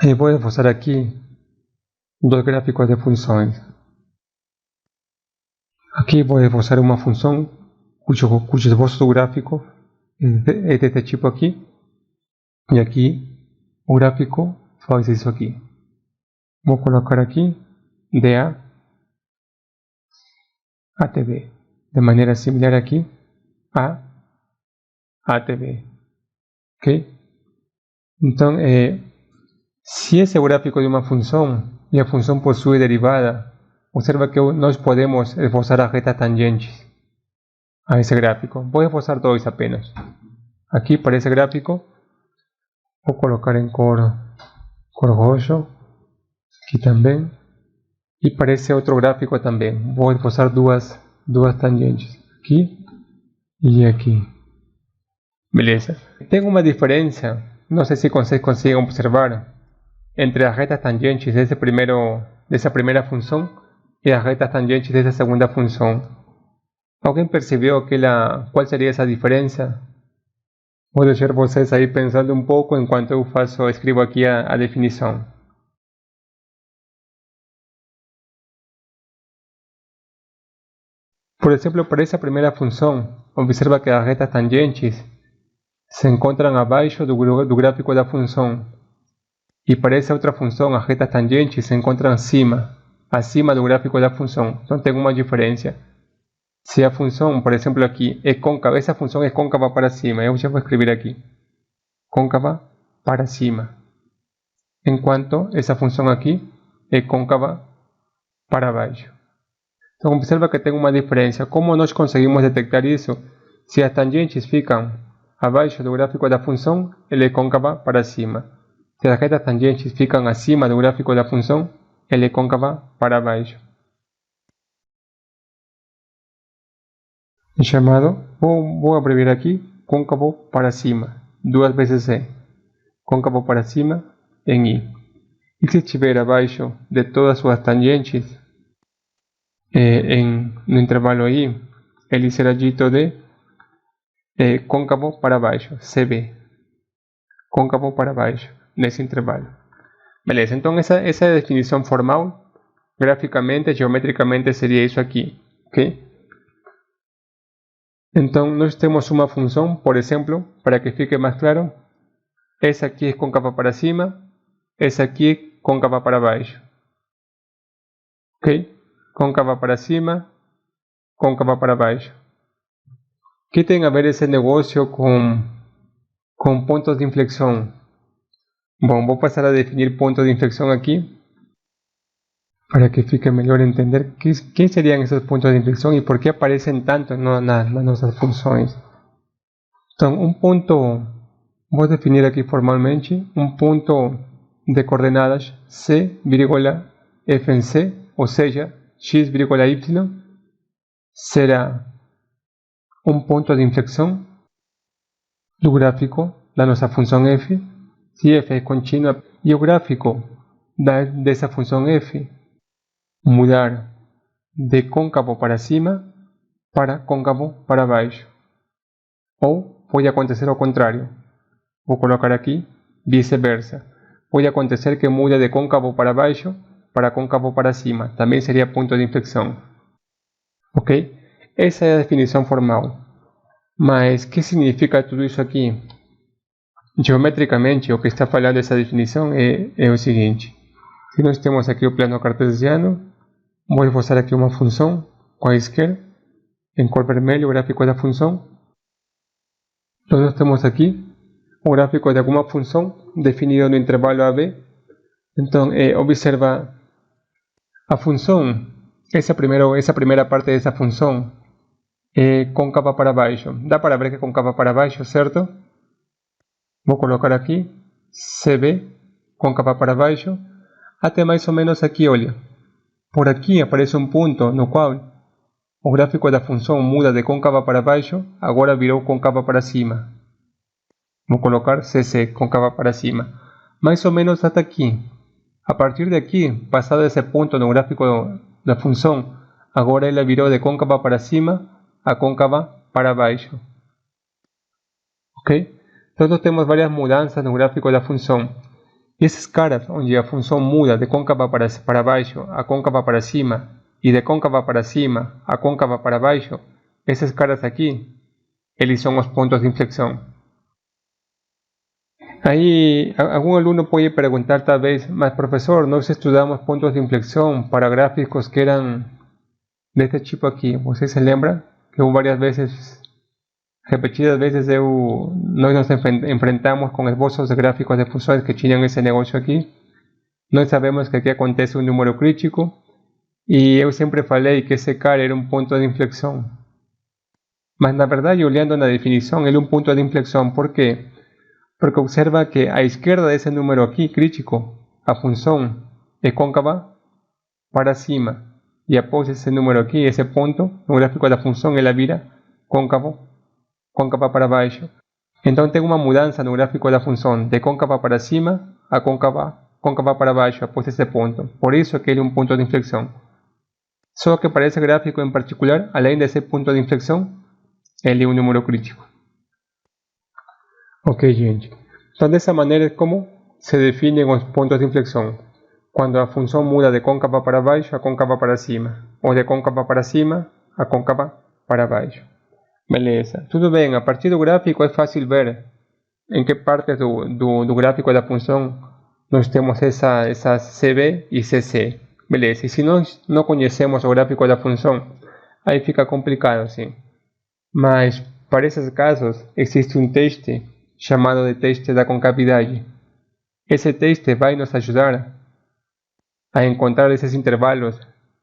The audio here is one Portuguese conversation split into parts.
Voy a esbozar aquí dos gráficos de funciones. Aquí voy a esbozar una función cuyo esbozo gráfico es de este tipo aquí. Y aquí un gráfico faz isso aqui. Vou colocar aqui DA ATB. De maneira similar aqui a ATB. Ok? Então, se esse é o gráfico de uma função e a função possui derivada, observa que nós podemos esbozar as retas tangentes a esse gráfico. Vou esbozar dois apenas. Aqui para esse gráfico vou colocar em cor roxo, aqui também, e para esse outro gráfico também vou esbozar duas tangentes, aqui e aqui. Beleza? Tem uma diferença, não sei se vocês conseguem observar, entre as retas tangentes dessa primeira função e as retas tangentes dessa segunda função. Alguém percebeu qual seria essa diferença? Vou deixar vocês aí pensando um pouco enquanto eu escrevo aqui a definição. Por exemplo, para essa primeira função, observa que as retas tangentes se encontram abaixo do gráfico da função. E para essa outra função, as retas tangentes se encontram acima do gráfico da função. Então tem uma diferença. Se a função, por exemplo, aqui é côncava, essa função é côncava para cima. Eu já vou escrever aqui. Côncava para cima. Enquanto essa função aqui é côncava para baixo. Então observa que tem uma diferença. Como nós conseguimos detectar isso? Se as tangentes ficam abaixo do gráfico da função, ela é côncava para cima. Se as retas tangentes ficam acima do gráfico da função, ela é côncava para baixo. Chamado, vou abreviar aqui, côncavo para cima, duas vezes E. Côncavo para cima em I. E se estiver abaixo de todas suas tangentes, no intervalo I, ele será dito de côncavo para baixo, CB. Côncavo para baixo, nesse intervalo. Beleza, então essa é a definição formal. Graficamente, geometricamente seria isso aqui. Ok? Então nós temos uma função, por exemplo, para que fique mais claro, essa aqui é côncava para cima, essa aqui é côncava para baixo. Ok? Côncava para cima, côncava para baixo. O que tem a ver esse negócio com pontos de inflexão? Bom, vou passar a definir pontos de inflexão aqui, para que fique melhor entender quem seriam esses pontos de inflexão e por que aparecem tanto nas nossas funções. Então, um ponto, vou definir aqui formalmente, um ponto de coordenadas C, F em C, ou seja, x, y, será um ponto de inflexão do gráfico da nossa função f, se f é contínua, e o gráfico dessa função f mudar de côncavo para cima para côncavo para baixo. Ou pode acontecer ao contrário. Vou colocar aqui vice-versa. Pode acontecer que mude de côncavo para baixo para côncavo para cima. Também seria ponto de inflexão. Ok? Essa é a definição formal. Mas o que significa tudo isso aqui? Geometricamente, o que está falando essa definição é o seguinte. Se nós temos aqui o plano cartesiano, vou esboçar aqui uma função quaisquer, em cor vermelha, o gráfico da função. Então nós temos aqui o gráfico de alguma função definido no intervalo AB. Então observa a função, essa primeira parte dessa função é côncava para baixo. Dá para ver que é côncava para baixo, certo? Vou colocar aqui CB, côncava para baixo, até mais ou menos aqui, olha. Por aqui aparece um ponto no qual o gráfico da função muda de côncava para baixo, agora virou côncava para cima. Vou colocar CC, côncava para cima. Mais ou menos até aqui. A partir daqui, passado esse ponto no gráfico da função, agora ela virou de côncava para cima a côncava para baixo. Ok? Então nós temos várias mudanças no gráfico da função. E essas caras, onde a função muda de côncava para baixo a côncava para cima e de côncava para cima a côncava para baixo, essas caras aqui, eles são os pontos de inflexão. Aí algum aluno pode perguntar talvez, mas professor, nós estudamos pontos de inflexão para gráficos que eram deste tipo aqui. Você se lembra que várias vezes, repetidas vezes, nós nos enfrentamos com esboços de gráficos de funções que tinham esse negócio aqui? Nós sabemos que aqui acontece um número crítico e eu sempre falei que esse cara era um ponto de inflexão. Mas na verdade, olhando na definição, ele é um ponto de inflexão. Por quê? Porque observa que à esquerda desse número aqui, crítico, a função é côncava para cima. E após esse número aqui, esse ponto, no gráfico da função, ela vira côncava para baixo. Então tem uma mudança no gráfico da função, de côncava para cima a côncava para baixo, após esse ponto. Por isso que ele é um ponto de inflexão. Só que para esse gráfico em particular, além desse ponto de inflexão, ele é um número crítico. Ok, gente. Então, dessa maneira é como se definem os pontos de inflexão. Quando a função muda de côncava para baixo a côncava para cima, ou de côncava para cima a côncava para baixo. Beleza. Tudo bem, a partir do gráfico é fácil ver em que parte do gráfico da função nós temos essa CB e CC. Beleza. E se nós não conhecemos o gráfico da função, aí fica complicado, sim. Mas, para esses casos, existe um teste chamado de teste da concavidade. Esse teste vai nos ajudar a encontrar esses intervalos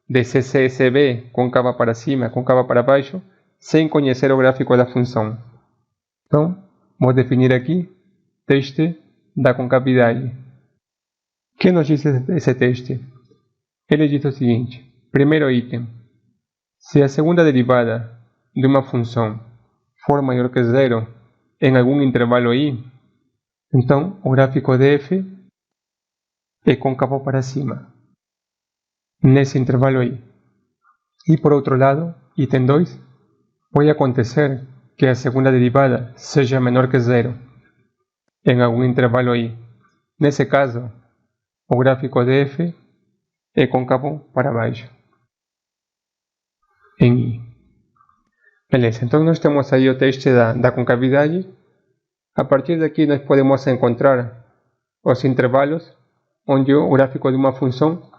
de CC e CB, côncava para cima, côncava para baixo, sem conhecer o gráfico da função. Então, vou definir aqui teste da concavidade. O que nos diz esse teste? Ele diz o seguinte: primeiro item, se a segunda derivada de uma função for maior que zero em algum intervalo i, então o gráfico de f é côncavo para cima, nesse intervalo i. E por outro lado, item 2, pode acontecer que a segunda derivada seja menor que zero em algum intervalo i. Nesse caso, o gráfico de f é côncavo para baixo em i. Beleza, então nós temos aí o teste da concavidade. A partir daqui nós podemos encontrar os intervalos onde o gráfico de uma função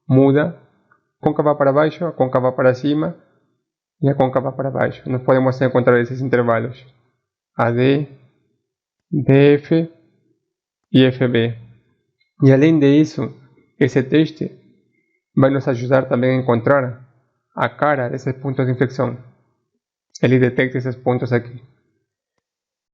muda côncava para baixo, a côncava para cima e a côncava para baixo. Nós podemos encontrar esses intervalos AD, DF e FB. E além disso, esse teste vai nos ajudar também a encontrar a cara desses pontos de inflexão. Ele detecta esses pontos aqui.